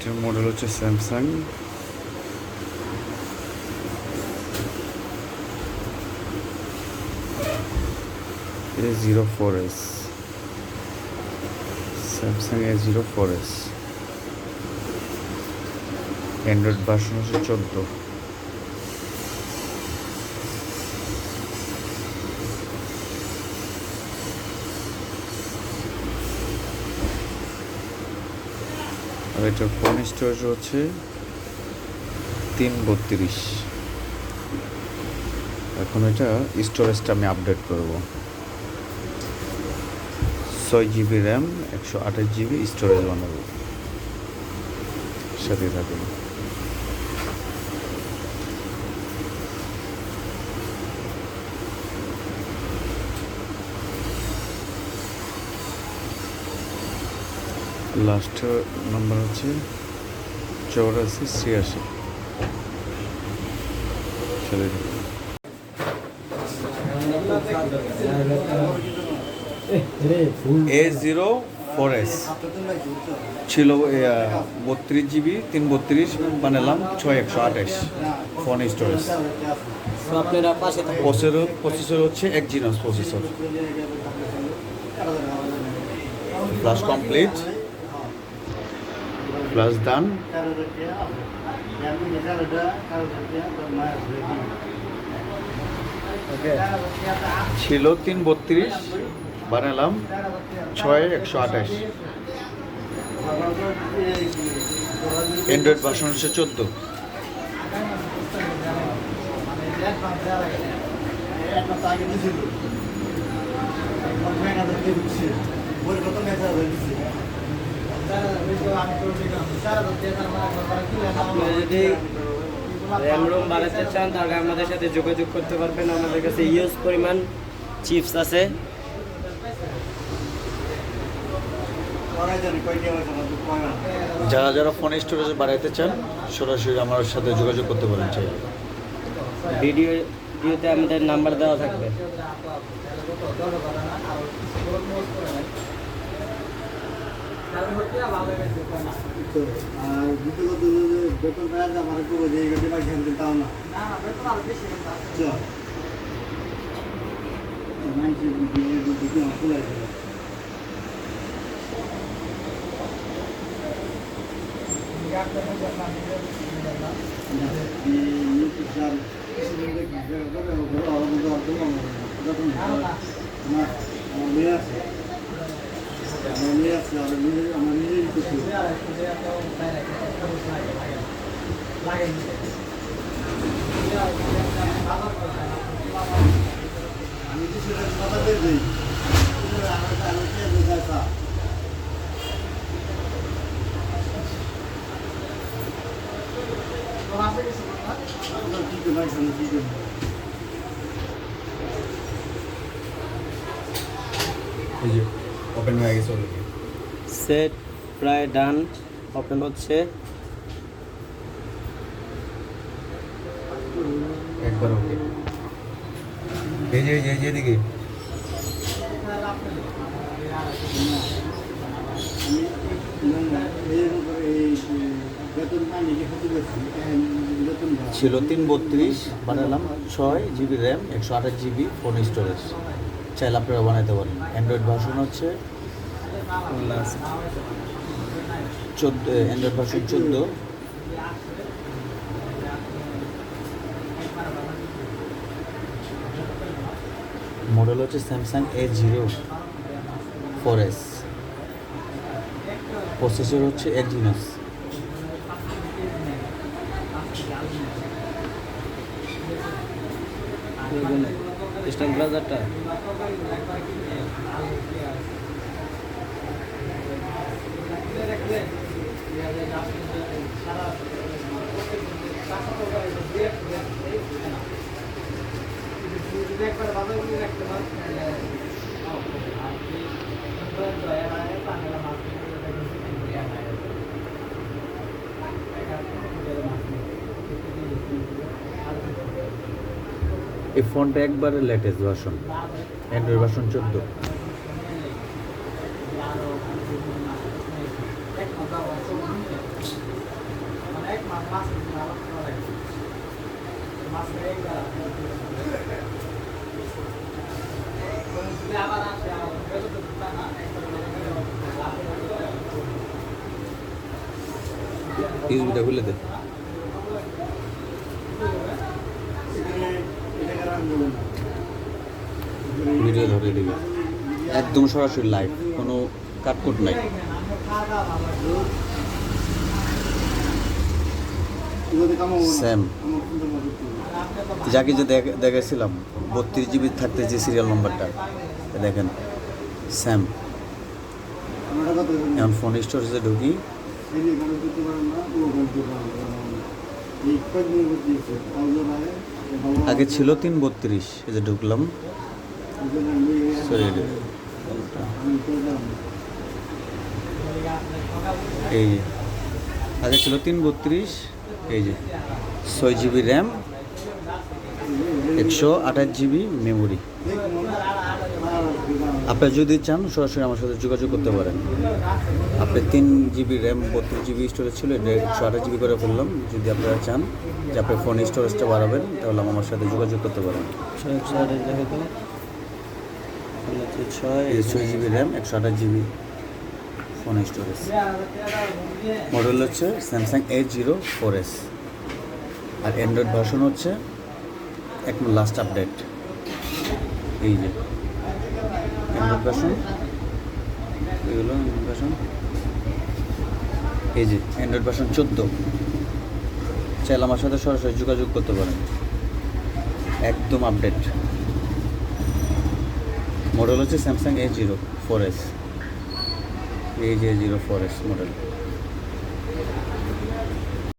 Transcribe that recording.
এটার মডেল হচ্ছে Samsung A04s, Samsung A04s, Android version হচ্ছে 14। আর এটার ফোন স্টোরেজ হচ্ছে 332। এখন এটা স্টোরেজটা আমি আপডেট করব। 6 GB র্যাম, 128 GB স্টোরেজ বানাবো। সাথে থাকুন। লাস্ট নাম্বার হচ্ছে 8486। সাথে থাকুন। A04s ছিল 32 GB, 332 বানালাম 6128 ফোন স্টোরেজ। প্রসেসর হচ্ছে Exynos processor. Flash complete, flash done. ছিল 332, বানালাম 6128। অ্যান্ড্রয়েড ভার্সন হচ্ছে 14। যদি র্যাম রোম বাড়াতে চান তাহলে আমাদের সাথে যোগাযোগ করতে পারবেন। আমাদের কাছে ইউজ পরিমাণ চিপস আছে। যারা যারা ফোন স্টোরেজ বাড়াইতে চান সরাসরি আমার সাথে যোগাযোগ করতে পারেন। চাইলে ভিডিওতে আমাদের নাম্বার দেওয়া থাকবে। আর দ্বিতীয়ত বেতন পাওয়া যায় আমার একটু বোঝে এই গাড়ি বা ঘেন দিতাম না মানুষের দিকে খুলে আমার নিজেরই কিছু আমি কিছু কথা দিই ওপেন হয়ে গেছে অলরেডি। সেট প্রায় ডান, ওপেন হচ্ছে। একবার ওকে। এই যে দিকে ছিল 332, বানালাম 6 GB RAM, 128 GB phone storage. চাইলে আপনারা বানাতে পারেন। অ্যান্ড্রয়েড ভার্সন হচ্ছে 14, অ্যান্ড্রয়েড ভার্সন 14। মডেল হচ্ছে স্যামসাং A04s, প্রসেসর হচ্ছে Exynos। স্ট্যান্ড ব্রাউজারটা এই ফোনটা একবারে লেটেস্ট ভার্সন, অ্যান্ড্রয়েড ভার্সন 14। ইউএসবিটা খুলে দে। ভিডিও ধরে দিবি, একদম সরাসরি লাইভ, কোনো কাটকুট নাই। স্যাম যাকে যে দেখেছিলাম 32 জিবি থাকতে যে সিরিয়াল নম্বরটা দেখেন, স্যাম। এখন ফোন স্টোরেজে ঢুকি, আগে ছিল 332, এই যে ঢুকলাম, সরি এই যে আগে ছিল 332, এই যে 6 জিবি র্যাম, 128 জিবি মেমোরি। আপনি যদি চান সরাসরি আমার সাথে যোগাযোগ করতে পারেন। আপনি 3 জিবি র্যাম 32 জিবি স্টোরেজ ছিল, এটা 128 জিবি করে ফেললাম। যদি আপনারা চান যে আপনি ফোন স্টোরেজটা বাড়াবেন, তাহলে আমার সাথে যোগাযোগ করতে পারেন। 6 GB RAM, 128 GB phone storage. Model হচ্ছে স্যামসাং A04s, আর অ্যান্ড্রয়েড ভার্সন হচ্ছে একদম লাস্ট আপডেট। এই যে অ্যান্ড্রয়েড ভার্সন, এগুলো অ্যান্ড্রয়েড ভার্সন, এই যে অ্যান্ড্রয়েড ভার্সন 14। চাইলে আমার সাথে সরাসরি যোগাযোগ করতে পারেন, একদম আপডেট। মডেল হচ্ছে স্যামসাং A04s, এই যে A04s মডেল।